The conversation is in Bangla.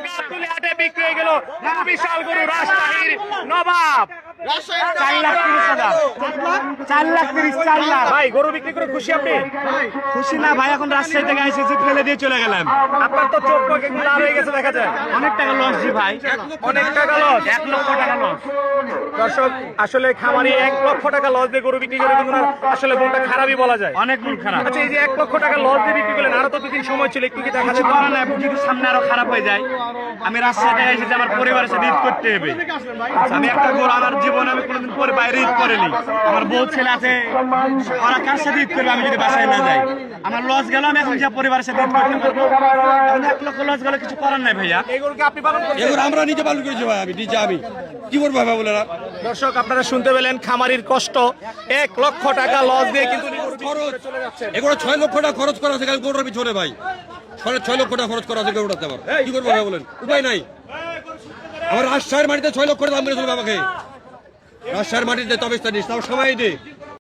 গাবতলী হাটে বিক্রি হয়ে গেল বিশাল গরু রাজশাহীর নবাব 4,30,000 4,30,000 ভাই গরু বিক্রি করে খুশি আপনি? খুশি না ভাই, এখন রাজশাহী থেকে এসে জিত ফেলে দিয়ে চলে গেলাম। আপনার তো চোখ মুখ একটু লাল হয়ে গেছে দেখা যায়। অনেক টাকা লস জি ভাই, অনেক টাকা লস, 1 লক্ষ টাকা লস। দর্শক আসলে খামারি 1 লক্ষ টাকা লস দিয়ে গরু বিক্রি করে কিন্তু না, আসলে মনটা খারাপই বলা যায়। অনেক মন খারাপ। আচ্ছা এই যে 1 লক্ষ টাকা লস দিয়ে বিক্রি করলেন, আরো তো 2 দিন সময় ছিল, একটু কি দেখা কিছু যেত? করার নাই, যদি সামনে আরো খারাপ হয়ে যায়। আমি রাজশাহী থেকে এসেছি, আমার পরিবারের সাথে ঈদ করতে হবে। আমি একটা গরু, আমার জীবনে আমি কোনোদিন পরে বাইরে ঈদ করিনি। আমার বউ ছেলে আছে, ওরা কার সাথে ঈদ করবে আমি যদি বাসায় না যাই? আমার লস গেল, আমি এখন যা পরিবারের সাথে ঈদ করতে পারবো। এখন 1 লক্ষ লস গেলে কিছু করার নাই ভাইয়া। এই গরুকে আপনি পালন করেন? এগুলো আমরা নিজে পালন করেছি ভাই, আমি কি করবো ভাই বলে না। দর্শক আপনারা শুনতে পেলেন খামারির কষ্ট, 1 লক্ষ টাকা লস দিয়ে কিন্তু উনি গরু বিক্রি করে চলে যাচ্ছেন। এগুলো 6 লক্ষ টাকা খরচ করা আছে গরুর পিছনে ভাই, 6 লক্ষ টাকা খরচ করা আছে গরুটাতে। আমার কি করবো ভাই বলেন, উপায় নাই। আমার রাজশাহীর মাটিতে 6 লক্ষ টাকা দাম মেরে চলবে আমাকে, রাজশাহীর মাটিতে তবে তাও সময় দে।